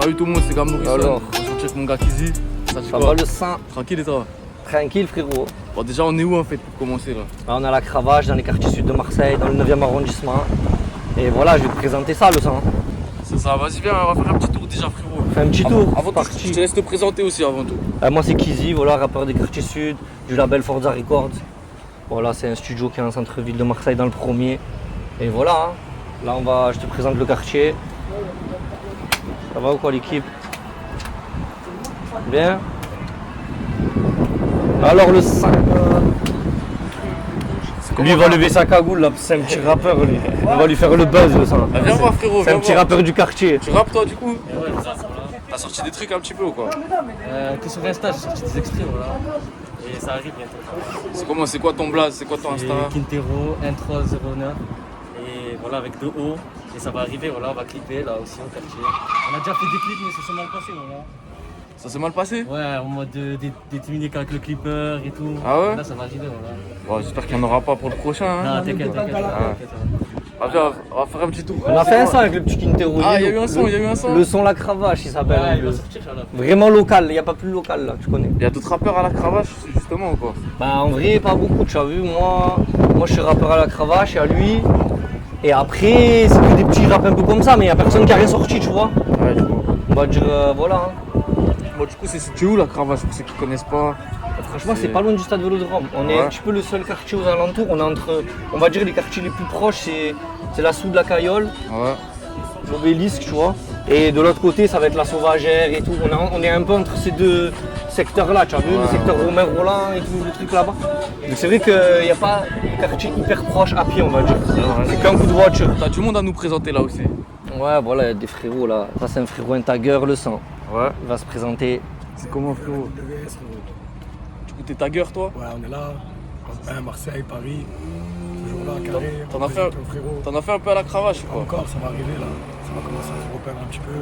Salut tout le monde, c'est Gamorison. Alors, On se retrouve avec mon gars Kizzy. Ça dit ça quoi? va le sein? Tranquille et toi? Tranquille frérot. Bon, déjà, on est où en fait pour commencer là? Là, on est à la Cravache, dans les quartiers sud de Marseille, dans le 9e arrondissement. Et voilà, je vais te présenter ça le sang. C'est ça, vas-y, viens, on va faire un petit tour déjà, frérot. Fais un petit tour. Avant tout, parti. je te laisse te présenter aussi avant tout. Moi c'est Kizzy, voilà, rappeur des quartiers sud, du label Forza Records. Voilà, c'est un studio qui est en centre-ville de Marseille dans le premier. Et voilà, hein. Là je te présente le quartier. Ça va ou quoi l'équipe? Bien. Alors le sac. Lui il va lever sa cagoule là, c'est un petit rappeur lui. On va lui faire le buzz le sang. Ah, viens voir, frérot, C'est viens un petit voir. rappeur du quartier. Tu rappes toi du coup? T'as sorti des trucs un petit peu ou quoi? Que sur Insta, j'ai sorti des extraits, voilà. Et ça arrive bientôt. C'est comment, c'est quoi ton blaze? C'est quoi ton Insta? Et Quintero, 1309. Et voilà, avec 2 O. Et ça va arriver, voilà, on va clipper là aussi au quartier. On a déjà fait des clips, mais ça s'est mal passé, voilà. Ça s'est mal passé? Ouais, en mode déterminé qu'avec le clipper et tout. Ah ouais? Là, ça va arriver, voilà. Bon, j'espère qu'il n'y en aura pas pour le prochain. Hein. Non, t'inquiète. Ah, viens, on va faire un petit tour. On a fait un son avec le petit Quintero. Ah, il y a eu un son, il y a eu un son. Le son La Cravache il s'appelle. Ouais, il va sortir, là. Vraiment local, il n'y a pas plus local là, tu connais. Il y a d'autres rappeurs à la Cravache justement ou quoi? Bah en vrai pas beaucoup, tu as vu, moi je suis rappeur à La Cravache et à lui. Et après c'est que des petits raps un peu comme ça, mais il n'y a personne qui a rien sorti, tu vois. Ouais, du coup. On va dire voilà. Hein. Bon, du coup, c'est situé où la Cravache pour ceux qui connaissent pas? Franchement c'est pas loin du stade Vélodrome. On est Ouais. un petit peu le seul quartier aux alentours, on est entre, on va dire les quartiers les plus proches, c'est la Sous de la Caillole, Ouais. l'Obélisque, tu vois. Et de l'autre côté ça va être la Sauvagère et tout. On est un peu entre ces deux secteurs là, tu as vu, le secteur Romain Roland et tout, le truc là-bas. Donc c'est vrai qu'il n'y a pas un quartier hyper proche à pied, on va dire. C'est qu'un coup de voiture. T'as du monde à nous présenter là aussi. Ouais, voilà, il y a des frérots là. Ça, c'est un frérot, un tagueur, le sang. Ouais. Il va se présenter. C'est comment, frérot? Du coup, t'es tagueur, toi? Ouais, on est là, Marseille, Paris, toujours là, carré. T'en as fait un- frérot. T'en as fait un peu à la Cravache ou quoi? Encore, ça va arriver là. Ça va commencer à se repérer un petit peu.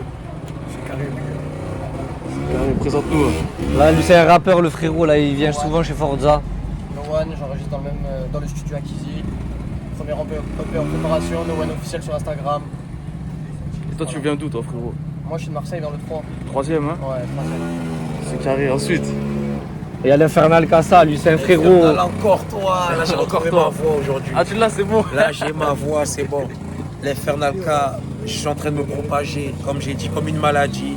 C'est carré, les gars. Allez, présente-nous. Là, lui, c'est un rappeur, le frérot. Là, il vient souvent chez Forza. No One, j'enregistre dans le studio à Kizzy. Premier EP en préparation, No One officiel sur Instagram. Et toi, tu viens d'où, toi, frérot? Moi je suis de Marseille dans le 3. Troisième, hein? Ouais, troisième. C'est carré. Ensuite, Et il y a l'Infernal Casa, lui, c'est un frérot. Là encore toi, là j'ai retrouvé ma voix aujourd'hui. ah, tu l'as, c'est bon. Là j'ai ma voix, c'est bon. L'Infernal K, je suis en train de me propager, comme j'ai dit, comme une maladie.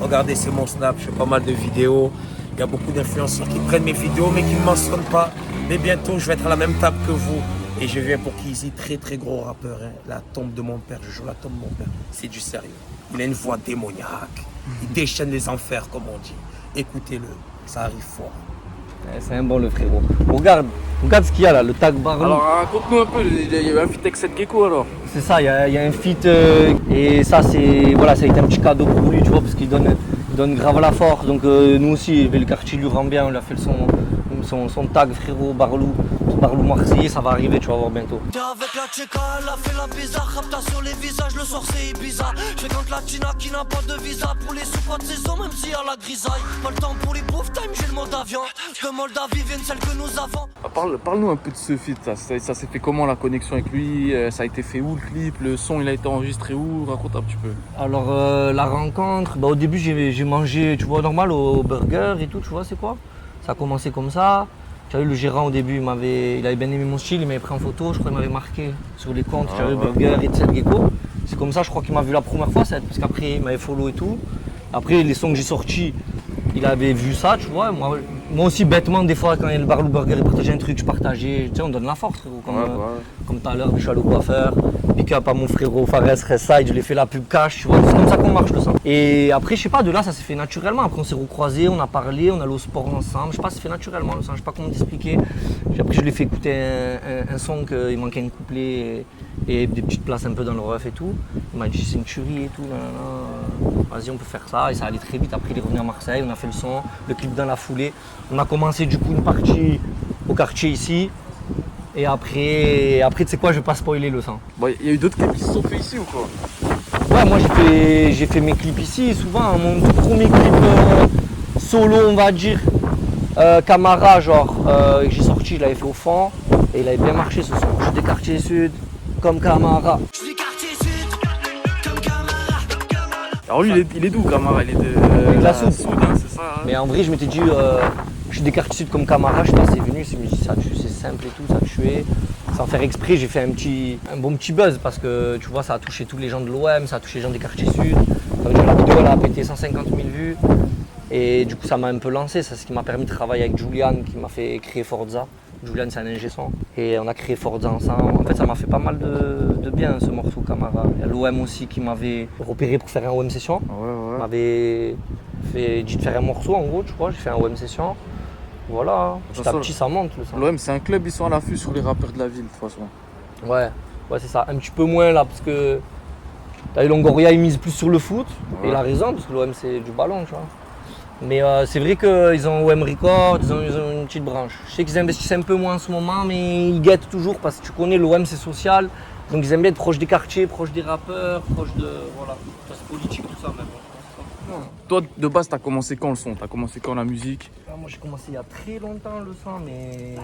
Regardez, c'est mon snap, je fais pas mal de vidéos. Il y a beaucoup d'influenceurs qui prennent mes vidéos mais qui ne mentionnent pas. Mais bientôt, je vais être à la même table que vous. Et je viens pour Kizzy, très très gros rappeur. Hein. La tombe de mon père, je joue la tombe de mon père. C'est du sérieux. Il a une voix démoniaque. Il déchaîne les enfers, comme on dit. Écoutez-le, ça arrive fort. Ouais, c'est un bon, le frérot. Regarde ce qu'il y a là, le tag Barley. Alors, raconte-nous un peu. Il y a eu un feat avec 7 Gecko alors. C'est ça, il y a un feat. Et ça, voilà, ça a été un petit cadeau pour lui, tu vois, parce qu'il donne grave la force. Donc, nous aussi, le quartier lui rend bien. On lui a fait son tag, frérot, Barlou Marseillais, ça va arriver, tu vas voir bientôt. T'es avec la chica, elle a fait la bizarre, rapta sur les visages, le soir c'est Ibiza. Je fréquente la Tina qui n'a pas de visa pour les sous pas de saison, même s'il y a la grisaille. Pas le temps pour les pauvres time, j'ai le mode avion. De Moldavie viennent celles que nous avons. Parle-nous un peu de ce feat. Ça s'est fait comment la connexion avec lui? Ça a été fait où le clip? Le son, il a été enregistré où? Raconte un petit peu. Alors, la rencontre, au début, j'ai mangé, tu vois, normal, au burger et tout, tu vois, c'est quoi? Ça a commencé comme ça. Tu as vu, le gérant au début, il avait bien aimé mon style, il m'avait pris en photo, je crois qu'il m'avait marqué sur les comptes, tu as vu, Burger et Tsel Gecko. C'est comme ça, je crois qu'il m'a vu la première fois, parce qu'après, il m'avait follow et tout. Après, les sons que j'ai sortis, il avait vu ça, tu vois. Moi aussi, bêtement, des fois, quand il y a le Barlou Burger, il partageait un truc, je partageais. Tu sais, on donne la force, frérot. Comme tout à l'heure, je suis allé au coiffeur, pick up à mon frérot Fares Reside, je lui ai fait la pub cash, tu vois. C'est comme ça qu'on marche, le sang. Et après, je sais pas, de là, ça s'est fait naturellement. Après, on s'est recroisés, on a parlé, on allait au sport ensemble. Je sais pas, ça s'est fait naturellement, le sang. Je sais pas comment t'expliquer. Après, je lui ai fait écouter un son qu'il manquait un couplet et des petites places un peu dans le ref et tout. Il m'a dit, c'est une tuerie et tout. Vas-y, on peut faire ça. Et ça allait très vite. Après, il est revenu à Marseille, on a fait le son, le clip dans la foulée. On a commencé du coup une partie au quartier ici. Et après tu sais quoi, je vais pas spoiler le sang. Bon, il y a eu d'autres clips qui se sont faits ici ou quoi? Ouais, moi j'ai fait mes clips ici. Souvent, mon tout premier clip solo, on va dire, Camara, genre, que j'ai sorti, je l'avais fait au fond. Et il avait bien marché ce son. Je suis des quartiers sud, comme Camara. Je suis quartier sud, comme Camara. Alors lui, il est d'où, Camara? Il est de la Soude. Hein, c'est ça. Hein. Mais en vrai, je m'étais dit, je suis des quartiers sud comme Camara, je suis assez venu, je me suis dit, ça tue, c'est simple et tout, ça tuait. Sans faire exprès, j'ai fait un bon petit buzz parce que tu vois, ça a touché tous les gens de l'OM, ça a touché les gens des quartiers sud. Ça veut dire la vidéo, elle a pété 150 000 vues. Et du coup, ça m'a un peu lancé, c'est ce qui m'a permis de travailler avec Julian, qui m'a fait créer Forza. Julian, c'est un ingé son. Et on a créé Forza ensemble. En fait, ça m'a fait pas mal de bien, ce morceau, Camara. Il y a l'OM aussi qui m'avait repéré pour faire un OM Session. Ouais. M'avait dit de faire un morceau, en gros, tu vois. J'ai fait un OM Session. Voilà, petit à petit, ça monte. L'OM, c'est un club, ils sont à l'affût sur les rappeurs de la ville, de toute façon. Ouais, c'est ça. Un petit peu moins là, parce que t'as eu Longoria, il mise plus sur le foot. Ouais. Et il a raison, parce que l'OM, c'est du ballon, tu vois. Mais c'est vrai qu'ils ont OM Record, ils ont une petite branche. Je sais qu'ils investissent un peu moins en ce moment, mais ils guettent toujours parce que tu connais, l'OM c'est social. Donc ils aiment bien être proches des quartiers, proches des rappeurs, proches de. Voilà, c'est politique, tout ça même. Ouais. Toi, de base, t'as commencé quand le son? T'as commencé quand la musique? Moi j'ai commencé il y a très longtemps le son, mais.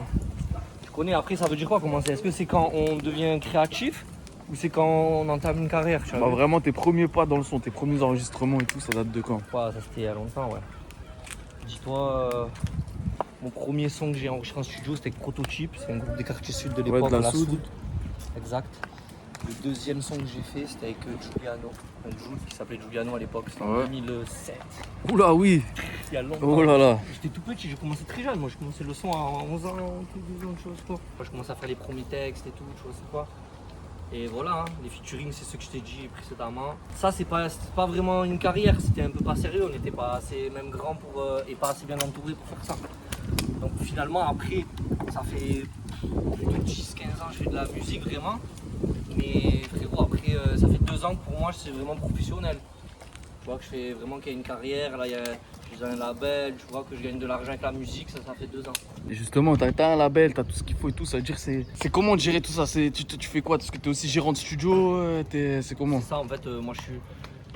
Tu connais, après ça veut dire quoi commencer? Est-ce que c'est quand on devient créatif ou c'est quand on entame une carrière? Bah, vraiment, tes premiers pas dans le son, tes premiers enregistrements et tout, ça date de quand? Ouais, ça c'était il y a longtemps, ouais. Dis-toi, mon premier son que j'ai enregistré en studio, c'était avec Prototype, c'est un groupe des quartiers sud de l'époque, de la Soude. Exact. Le deuxième son que j'ai fait, c'était avec Giuliano, un Jules qui s'appelait Giuliano à l'époque, c'était en 2007. Oula, oui. Il y a longtemps. Oh là là. J'étais tout petit, j'ai commencé très jeune, moi j'ai commencé le son à 11 ans, 12 ans, tu vois, c'est quoi. Enfin, je commençais à faire les premiers textes et tout, tu vois, c'est quoi. Et voilà, hein, les featuring, c'est ce que je t'ai dit précédemment. Ça, c'est pas vraiment une carrière, c'était un peu pas sérieux, on n'était pas assez même grand pour, et pas assez bien entouré pour faire ça. Donc finalement, après, ça fait 10-15 ans que je fais de la musique vraiment. Mais frérot, après, ça fait 2 ans que pour moi, c'est vraiment professionnel. Tu vois que je fais vraiment qu'il y a une carrière, là, j'ai un label, tu vois que je gagne de l'argent avec la musique, ça fait 2 ans. Et justement, t'as un label, t'as tout ce qu'il faut et tout, ça veut dire c'est comment de gérer tout ça? Tu fais quoi? Parce que t'es aussi gérant de studio, c'est comment? C'est ça, en fait, moi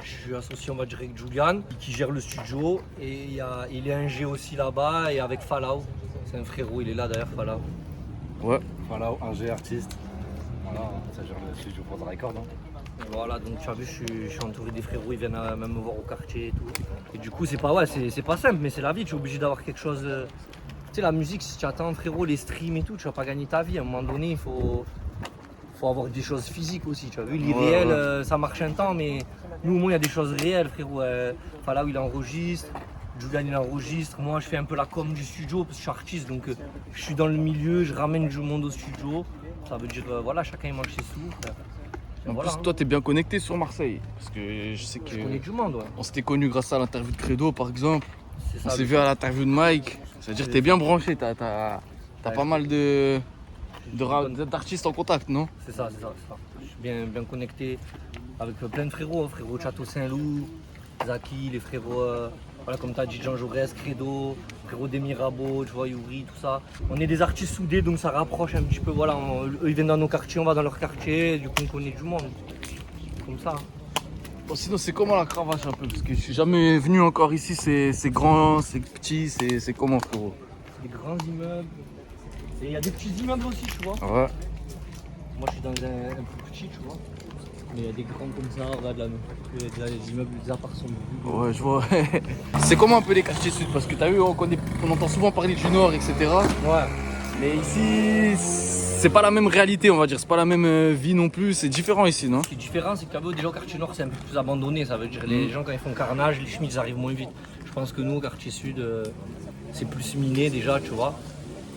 je suis associé, on va dire, avec Julian, qui gère le studio, et il est ingé aussi là-bas, et avec Falau, c'est un frérot, il est là d'ailleurs, Falau. Ouais. Voilà, ingé artiste. Voilà, ça gère le studio pour The Record. Hein. Voilà, donc tu as vu, je suis entouré des frérots, ils viennent même me voir au quartier et tout. Et du coup, c'est pas simple, mais c'est la vie, tu es obligé d'avoir quelque chose. Tu sais, la musique, si tu attends, frérot, les streams et tout, tu vas pas gagner ta vie. À un moment donné, il faut avoir des choses physiques aussi, tu as vu. L'irréel, ça marche un temps, mais nous, au moins, il y a des choses réelles, frérot. Là où il enregistre, Julian, il enregistre. Moi, je fais un peu la com du studio, parce que je suis artiste, donc je suis dans le milieu, je ramène du monde au studio. Ça veut dire, voilà, chacun il mange ses sous, frère. En Voilà, plus, toi, t'es bien connecté sur Marseille. Parce que je sais que. Je connais du monde, ouais. On s'était connus grâce à l'interview de Credo, par exemple. C'est On ça, s'est vu à l'interview de Mike. C'est-à-dire que t'es bien branché, t'as pas mal d'artistes en contact, non? C'est ça. Je suis bien connecté avec plein de frérots, frérot de Château Saint-Loup, Zaki, les frérots, voilà, comme tu as dit, Jean Jaurès, Credo, frérot des Mirabeau, tu vois, Yuri, tout ça. On est des artistes soudés, donc ça rapproche un petit peu, voilà, eux ils viennent dans nos quartiers, on va dans leur quartier, du coup on connaît du monde, comme ça. Bon, sinon, c'est comment la Cravache un peu? Parce que je suis jamais venu encore ici, c'est grand, c'est petit, c'est comment, frérot? Des grands immeubles, et il y a des petits immeubles aussi, tu vois. Ouais. Moi je suis dans un plus petit, tu vois. Mais il y a des grands comme ça, regarde là, les immeubles, les apparts sont bleus. Ouais, je vois. C'est comment un peu les quartiers sud? Parce que t'as vu, on entend souvent parler du nord, etc. Ouais. Mais ici, c'est pas la même réalité, on va dire. C'est pas la même vie non plus. C'est différent ici, non? Ce qui est différent, c'est que déjà au quartier nord, c'est un peu plus abandonné. Ça veut dire les gens, quand ils font carnage, les chemises arrivent moins vite. Je pense que nous, au quartier sud, c'est plus miné déjà, tu vois.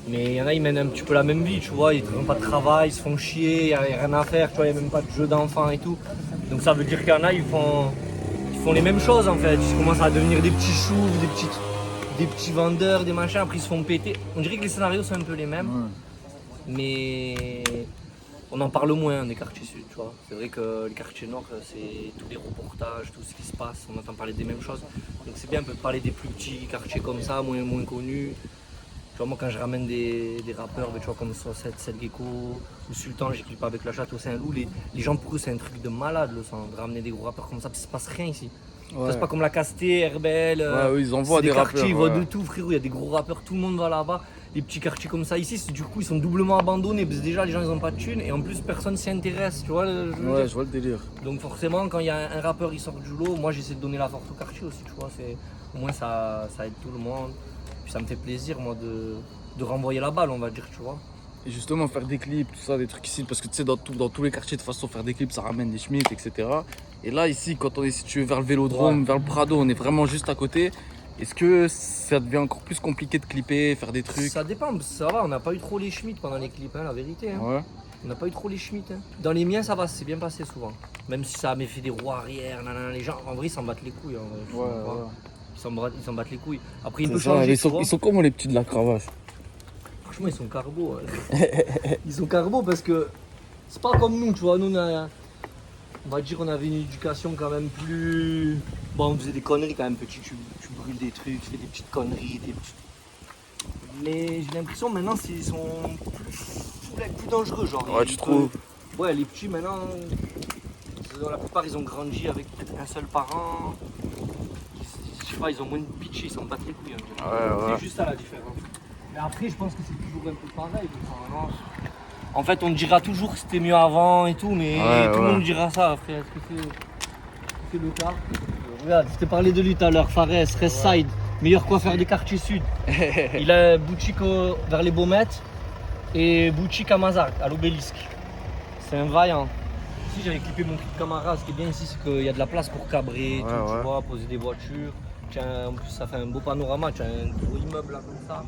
Mais il y en a, ils mènent un petit peu la même vie, tu vois. Ils n'ont pas de travail, ils se font chier, il n'y a rien à faire, tu vois. Il n'y a même pas de jeux d'enfants et tout. Donc ça veut dire qu'il y en a, ils font les mêmes choses en fait. Ils commencent à devenir des petits choux, des petits vendeurs, des machins. Après, ils se font péter. On dirait que les scénarios sont un peu les mêmes. Mais on en parle moins des quartiers sud, tu vois. C'est vrai que les quartiers nord, c'est tous les reportages, tout ce qui se passe, on entend parler des mêmes choses. Donc c'est bien un peu de parler des plus petits quartiers comme ça, moins connus. Tu vois, moi quand je ramène des rappeurs, tu vois, comme Saucette, Gecko ou Sultan, j'ai clippé avec la Château Saint-Loup, les gens pour eux c'est un truc de malade le sang, de ramener des gros rappeurs comme ça, parce qu'il se passe rien ici. Ouais. C'est pas comme la Casté, Herbel. Ouais, eux, ils envoient c'est des quartiers, rappeurs. ils voient Ouais. de tout, frérot. Il y a des gros rappeurs, tout le monde va là-bas. Les petits quartiers comme ça ici, du coup, ils sont doublement abandonnés parce que déjà, les gens, ils ont pas de thunes et en plus, personne s'y intéresse. Tu vois, je veux Ouais, dire. je vois le délire. Donc, forcément, quand il y a un rappeur qui sort du lot, moi, j'essaie de donner la force au quartier aussi. Tu vois, au moins, ça aide tout le monde. Puis ça me fait plaisir, moi, de renvoyer la balle, on va dire, tu vois. Et justement, faire des clips, tout ça, des trucs ici, parce que tu sais, dans tous les quartiers, de toute façon, faire des clips, ça ramène des schmitts, etc. Et là, ici, quand on est situé vers le Vélodrome, vers le Prado, on est vraiment juste à côté. Est-ce que ça devient encore plus compliqué de clipper, faire des trucs? Ça dépend, ça va, on n'a pas eu trop les schmitts pendant les clips, hein, la vérité. Hein. Ouais. On n'a pas eu trop les schmitts. Hein. Dans les miens, ça va, c'est bien passé souvent. Même si ça m'a fait des roues arrière, nanana, les gens, en vrai, ils s'en battent les couilles. En vrai, je Ouais, sais pas. ouais. Ils s'en battent les couilles. Après, il peut C'est ça, changer. ils sont comment les petits de la cravache? Franchement, ils sont carbo. Ouais. Ils sont carbo parce que c'est pas comme nous, tu vois. Nous, on va dire, on avait une éducation quand même plus. Bon, on faisait des conneries quand même, petit. Tu brûles des trucs, tu fais des petites conneries, des petites. Mais j'ai l'impression maintenant, ils sont plus dangereux, genre. Ouais, tu trouves? Ouais, les petits maintenant, la plupart, ils ont grandi avec peut-être un seul parent. Je sais pas, ils ont moins de pitch, ils s'en battent les couilles. Hein. Ouais, ouais. C'est juste ça la différence. Mais après, je pense que c'est toujours un peu pareil. Enfin, en fait, on dira toujours que c'était mieux avant et tout, mais Ouais, tout le ouais. monde dira ça après. Est-ce que c'est le cas? Regarde, je t'ai parlé de lui tout à l'heure, Fares, Restside, meilleur coiffeur des quartiers sud. Il a boutique vers les Baumettes et boutique à Mazarc, à l'Obélisque. C'est un vaillant. Ici, j'avais clippé mon clip Camara. Ce qui est bien ici, c'est qu'il y a de la place pour cabrer, tout, ouais. tu vois, poser des voitures. En plus, ça fait un beau panorama. Tu as un gros immeuble là comme ça.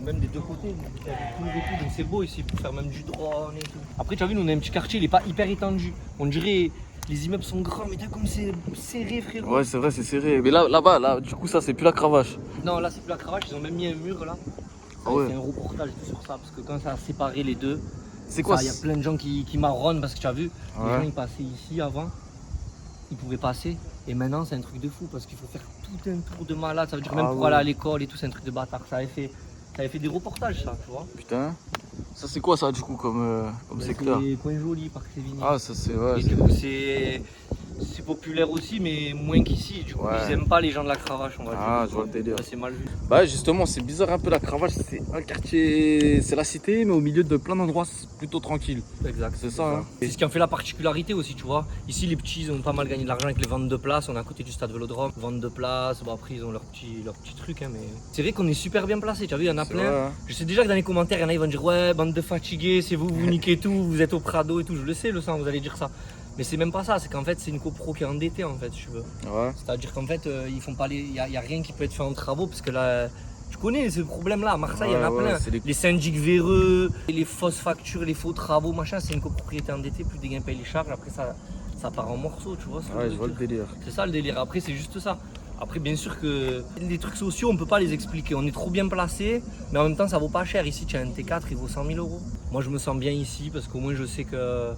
Même des deux côtés, il y a des tours et tout, donc c'est beau ici pour faire même du drone et tout. Après, tu as vu, nous on a un petit quartier, il est pas hyper étendu. On dirait les immeubles sont grands, mais t'as comme c'est serré, frérot. Ouais, c'est vrai, c'est serré. Mais là-bas, du coup, ça, c'est plus la cravache. Non, là c'est plus la cravache, ils ont même mis un mur là. Ah ouais. C'est un reportage sur ça, parce que quand ça a séparé les deux, C'est quoi? il y a plein de gens qui marronnent parce que tu as vu, les Ouais. gens ils passaient ici avant, ils pouvaient passer. Et maintenant c'est un truc de fou parce qu'il faut faire tout un tour de malade. Ça veut dire même Ah pour ouais. aller à l'école et tout, c'est un truc de bâtard. Ça avait fait des reportages ça, tu vois. Putain. Ça, c'est quoi ça, du coup, comme secteur? C'est Coin Joli, Parc Sévigné. Ah, ça, c'est. Ouais, Et du coup, c'est populaire aussi, mais moins qu'ici. Du coup, Ouais. ils aiment pas les gens de la cravache, on va dire. Ah, je vois le délire. Ouais, c'est mal vu. Bah, justement, c'est bizarre un peu la cravache. C'est un quartier. C'est la cité, mais au milieu de plein d'endroits, c'est plutôt tranquille. Exact. C'est ça, hein. C'est ce qui en fait la particularité aussi, tu vois. Ici, les petits, ils ont pas mal gagné de l'argent avec les ventes de places. On est à côté du stade Vélodrome. Vente de places, bon, après, ils ont leur petit truc. Hein, mais c'est vrai qu'on est super bien placé. Tu as vu, il y en a C'est plein. vrai, hein. Je sais déjà que dans les commentaires, il y en a, ils vont dire ouais, bande de fatigués, c'est vous, vous niquez tout, vous êtes au Prado et tout. Je le sais, le sang, vous allez dire ça. Mais c'est même pas ça, c'est qu'en fait, c'est une copro qui est endettée, en fait, si tu veux. Ouais. C'est-à-dire qu'en fait, ils font pas y a rien qui peut être fait en travaux parce que là, tu connais ce problème-là. À Marseille, il y en a Ouais, plein. c'est les- Les syndics véreux, les fausses factures, les faux travaux, machin, c'est une copropriété endettée, plus des gains payent les charges. Après, ça part en morceaux, tu vois. Ce que Ouais, je je veux vois le dire. délire. C'est ça le délire. Après, c'est juste ça. Après, bien sûr que les trucs sociaux, on peut pas les expliquer. On est trop bien placé, mais en même temps, ça vaut pas cher. Ici, tu as un T4, il vaut 100 000 €. Moi, je me sens bien ici parce qu'au moins, je sais que.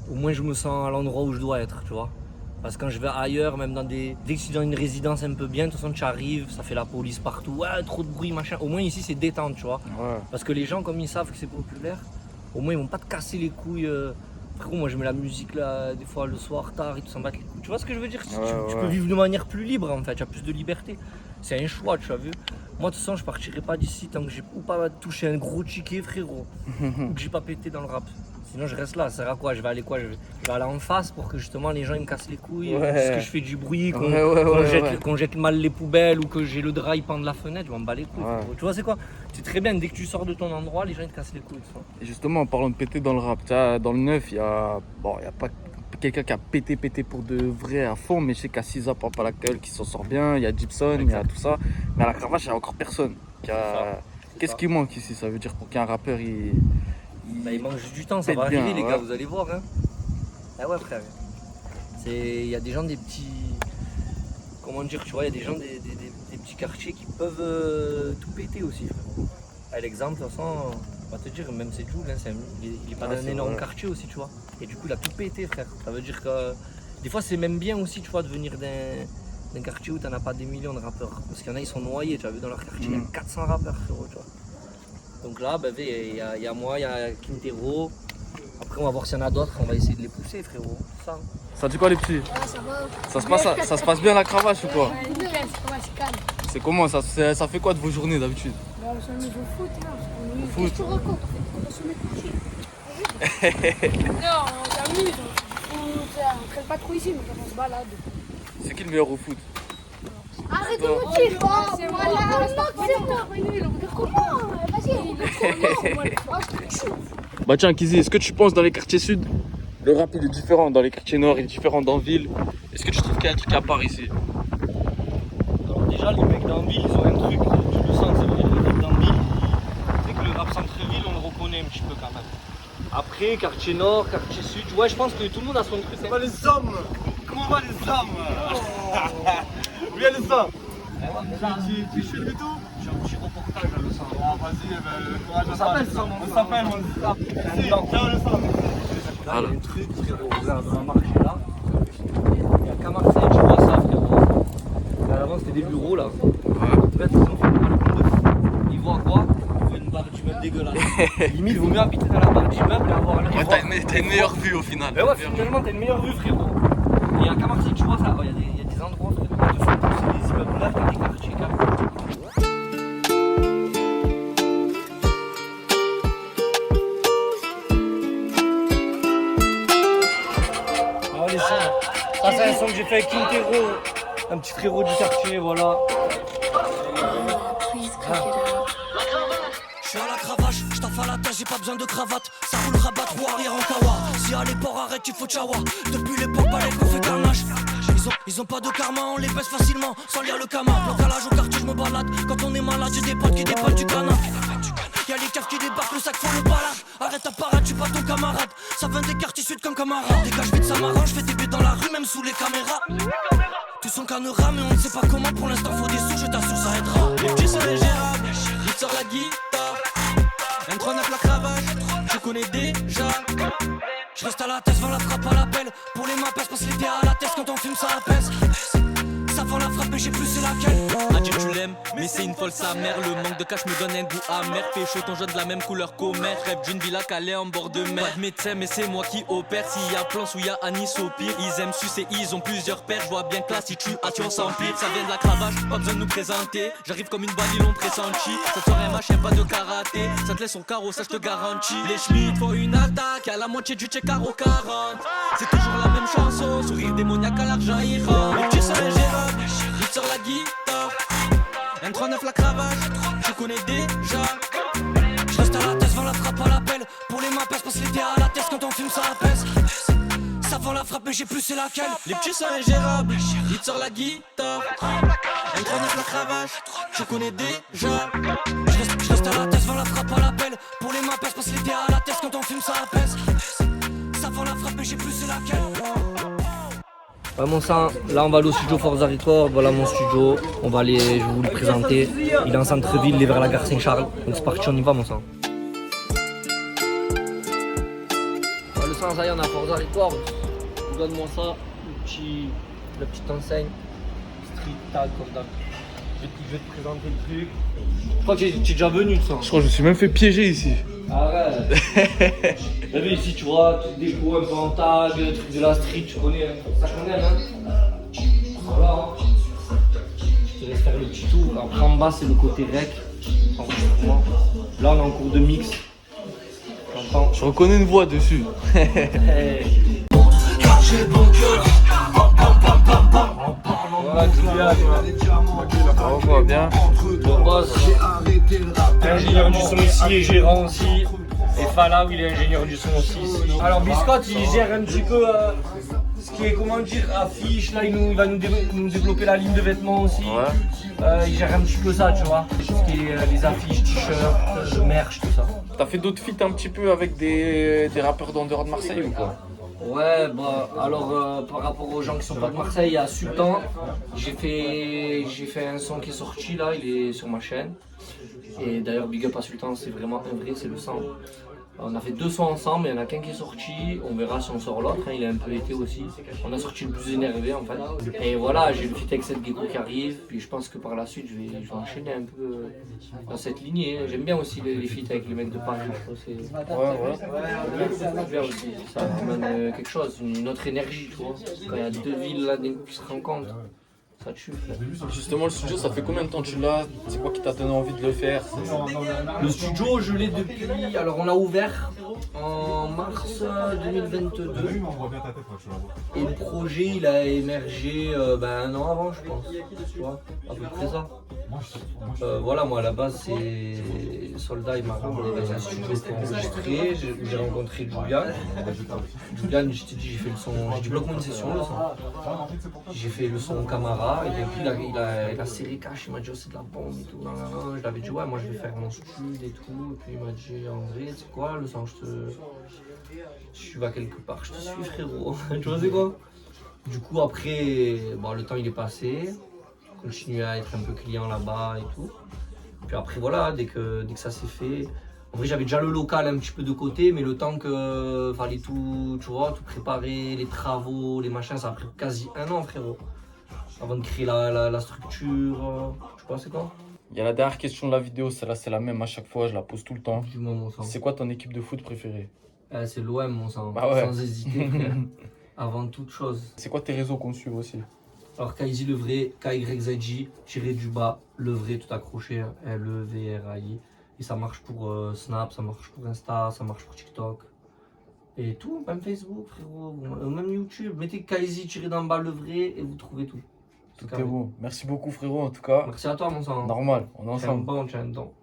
Au moins, je me sens à l'endroit où je dois être, tu vois. Parce que quand je vais ailleurs, même dès que je suis dans une résidence un peu bien, de toute façon, tu arrives, ça fait la police partout. Ouais, trop de bruit, machin. Au moins, ici, c'est détente, tu vois. Ouais. Parce que les gens, comme ils savent que c'est populaire, au moins, ils vont pas te casser les couilles. Frérot, moi je mets la musique là, des fois le soir tard, ils te s'en battent les couilles. Tu vois ce que je veux dire? Tu Ouais. peux vivre de manière plus libre en fait, tu as plus de liberté. C'est un choix, tu as vu. Moi de toute façon, je partirai pas d'ici tant que j'ai ou pas touché un gros ticket, frérot, ou que j'ai pas pété dans le rap. Sinon je reste là, ça sert à quoi? Je vais aller quoi? Je vais aller en face pour que justement les gens ils me cassent les couilles, Ouais. parce que je fais du bruit, qu'on Ouais. qu'on jette mal les poubelles ou que j'ai le drap pendant la fenêtre, je m'en bats les couilles. Ouais. frérot. Tu vois c'est quoi? C'est très bien, dès que tu sors de ton endroit, les gens ils te cassent les couilles. tu vois. Et justement, en parlant de péter dans le rap, tu vois, dans le 9, il y a pas quelqu'un qui a pété pour de vrai à fond, mais je sais qu'à Cisa, Papa la gueule, qui s'en sort bien, il y a Gibson, il y a tout ça. Mais à la cravache, il n'y a encore personne. Qu'est-ce qui manque ici? Ça veut dire pour qu'un rappeur Bah, il manque juste du temps, ça pète va arriver bien, les ouais. gars, vous allez voir. Hein. Ah ouais frère. Il y a des gens des petits. Comment dire, tu vois, il y a des gens des petits quartiers qui peuvent tout péter aussi. Frère. À l'exemple, de toute façon, on va te dire, même c'est Jules, hein, il est pas Ouais, dans un c'est énorme vrai. quartier aussi, tu vois. Et du coup, il a tout pété, frère. Ça veut dire que des fois, c'est même bien aussi, tu vois, de venir d'un quartier où t'en as pas des millions de rappeurs. Parce qu'il y en a, ils sont noyés, tu as vu, dans leur quartier, il y a 400 rappeurs, frérot, tu vois. Donc là, bah, il y a moi, il y a Quintero, Après, on va voir s'il y en a d'autres, on va essayer de les pousser, frérot. Ça. Ça dit quoi les petits? Ça va. Ça se passe bien la cravache ou quoi? Nickel, c'est calme. C'est comment ça fait quoi de vos journées d'habitude? Bon, on s'amuse au foot, hein. Foot. Qu'est-ce que tu racontes? On va se mettre couché. Non, on s'amuse, on traîne pas trop ici, mais on se balade. C'est qui le meilleur au foot? Arrête de mentir, c'est moi. Comment? Vas-y. Bah tiens Kizzy, est-ce que tu penses dans les quartiers sud, le rap il est différent, dans les quartiers nord il est différent dans ville? Est-ce que tu trouves qu'il y a un truc à part ici? Alors déjà, les mecs d'Anville, ils ont un truc, tu le sens, c'est vrai, les mecs d'Anville. Tu sais que le rap centre-ville, on le reconnaît un petit peu quand même. Après, quartier nord, quartier sud, ouais, je pense que tout le monde a son truc. Comment les hommes? Comment va les hommes? Bien les hommes. Tu fais le tout? J'ai un petit reportage à le sang. Ah, vas-y, courage. On s'appelle ça, On s'appelle, on s'appelle. Ciao, le sang. Là, il y a un truc, frérot, regarde, dans la marché là. Il n'y a qu'à Marseille, tu vois ça, frérot. Là, avant, c'était des bureaux là. En fait, ils ont fait une balcon de fou. Ils voient quoi? Ils voient une barre d'immeuble dégueulasse. Limite, il vaut mieux habiter dans la barre d'immeuble et avoir le Ouais, t'as une meilleure vue au final. Mais ouais, finalement, t'as une meilleure vue, frérot. Il y a qu'à Marseille, tu vois ça. Il y a des endroits, frérot, qui te font pousser des immeubles neufs dans des quartiers calmes. Ça c'est un son que j'ai fait avec Quintero, un petit frérot du quartier, voilà. Je suis à la cravache, je taffe à la tête, j'ai pas besoin de cravate. Ça roule rabat, roue arrière en kawa. Si à l'époque arrête, il faut tchawa. Depuis l'époque, balai qu'on fait carnage. Ils ont pas de karma, on les baisse facilement, sans lire le kama. Blocalage au quartier, je me balade. Quand on est malade, j'ai des potes qui dépannent du canard. Y'a les caves qui débarquent, le sac font le balade. Arrête ta parade, tu pas ton camarade. Ça vient des quartiers sud comme camarade. Dégage vite, ça m'arrange, je fais des bêtes dans la rue, même sous les caméras. Tous sont canera, mais on ne sait pas comment. Pour l'instant, faut des sous, je t'assure, ça aidera. Les petits sont ingérables, ils sortent la guitare. M39 la cravache, je connais déjà. Je reste à la tête, vends la frappe à l'appel. Pour les mains, passe l'été à la tête. Quand on fume, ça apaise. Ça vend la frappe, mais j'ai plus c'est laquelle. Adieu, tu l'aimes, mais c'est une folle sa mère. Le manque de cash me donne un goût amer. Pécho ton jaune de la même couleur qu'Omer. Rêve d'une villa calée en bord de mer. Pas de médecin, mais c'est moi qui opère. S'il y a Plans ou il y a Anis au pire. Ils aiment sucer, ils ont plusieurs pères. Je vois bien que là, si tu as, tu en s'empire. Ça vient de la cravache, pas besoin de nous présenter. J'arrive comme une balle, ils l'ont pressenti. Cette soirée, machin, pas de karaté. Ça te laisse son carreau, ça je te garantis. Les Schmitt font une attaque à la moitié du check au 40. C'est toujours la même chanson. Sourire démoniaque à l'argent ira. Les petits sont ingérables. Il sort la guitare, M39 la cravache, je connais déjà. Je reste à la tête, vends la frappe à l'appel. Pour les mains, passe l'été à la tête. Quand on fume, ça apaise. Ça vend la frappe, mais j'ai plus c'est laquelle. Les petits sont ingérables, il sort la guitare, M39 la cravache, je connais déjà. Je reste à la tête, vends la frappe à l'appel. Pour les mains, passe l'été à la tête. Quand on fume, ça apaise. Ça vend la frappe, mais j'ai plus c'est laquelle. Ouais, mon sang, là on va aller au studio Forza Record, voilà mon studio, je vais vous le présenter. Il est en centre-ville, il est vers la gare Saint-Charles, donc c'est parti, on y va mon sang. Le sang, ça y est, on a Forza Record, donne-moi ça, la petite enseigne, street tag comme d'hab. Je vais te présenter le truc. Je crois que tu es déjà venu, ça. Je crois que je me suis même fait piéger ici. Arrête. T'as vu ici, tu vois, truc déco un peu en tag, truc de la street, tu connais, ça qu'on aime, hein. Voilà, hein. Je te laisse faire le petit tour. Après en bas, c'est le côté rec. Là, on est en cours de mix. J'entends. Je reconnais une voix dessus. Voilà, Kylian. On voit bien. Mon boss, ingénieur du son ici et gérant aussi. Et Falaw, il est ingénieur du son aussi. Alors Biscotte, il gère un petit peu ce qui est, comment dire, affiche. Là, il va nous développer la ligne de vêtements aussi. Ouais. Il gère un petit peu ça, tu vois. Tout ce qui est les affiches, t-shirts, merch, tout ça. T'as fait d'autres feats un petit peu avec des rappeurs d'en dehors de Marseille ou quoi? Ouais, bah alors par rapport aux gens qui sont pas de Marseille, il y a Sultan. J'ai fait un son qui est sorti là, il est sur ma chaîne. Et d'ailleurs, big up à Sultan, c'est vraiment un vrai, c'est le sang. On a fait 2 sons ensemble, il y en a qu'un qui est sorti, on verra si on sort l'autre, hein, il a un peu été aussi. On a sorti le plus énervé en fait. Et voilà, j'ai le feat avec cette gecko qui arrive, puis je pense que par la suite je vais enchaîner un peu dans cette lignée. J'aime bien aussi les feats avec les mecs de Paris, je trouve c'est bien aussi, ça amène quelque chose, une autre énergie, tu vois. Quand il y a 2 villes là qui se rencontrent, ça tue. Justement, le studio, ça fait combien de temps que tu l'as? C'est quoi qui t'a donné envie de le faire? Le studio, je l'ai depuis. Alors, on a ouvert en mars 2022. Et le projet, il a émergé 1 an avant, je pense. Tu vois, à peu près ça. Voilà, moi à la base, c'est Soldat, il m'a ramené dans un studio pour enregistrer. J'ai rencontré Julian. Julian, je t'ai dit, j'ai fait le son. J'ai dit, bloque-moi une session, le son. J'ai fait le son Camara. Et puis, il a serré cash. Il m'a dit, oh, c'est de la bombe et tout. Je l'avais dit, ouais, moi je vais faire mon studio et tout. Et puis, il m'a dit, en vrai, c'est quoi le son? Tu vas quelque part, je te suis, frérot. Tu vois, c'est quoi? Du coup, après, bon, le temps il est passé. Continuer à être un peu client là-bas et tout. Puis après voilà, dès que ça s'est fait, en vrai j'avais déjà le local un petit peu de côté, mais le temps que fallait tout, tu vois, tout préparer, les travaux, les machins, ça a pris quasi 1 an, frérot, avant de créer la structure. Tu vois c'est quoi? Il y a la dernière question de la vidéo, celle-là c'est la même à chaque fois, je la pose tout le temps. Dis-moi mon sang. C'est quoi ton équipe de foot préférée? C'est l'OM mon sang, Bah ouais. sans hésiter frère. Avant toute chose. C'est quoi tes réseaux qu'on suive aussi? Alors Kaizy le vrai, KYZJ, tiré du bas, le vrai tout accroché, LEVRAI. Et ça marche pour Snap, ça marche pour Insta, ça marche pour TikTok. Et tout, même Facebook frérot, même YouTube. Mettez Kaizy tiré d'en bas le vrai et vous trouvez tout. Tout est bon. Merci beaucoup frérot en tout cas. Merci à toi mon sang. Normal, on est ensemble. Tiens bon, tiens donc.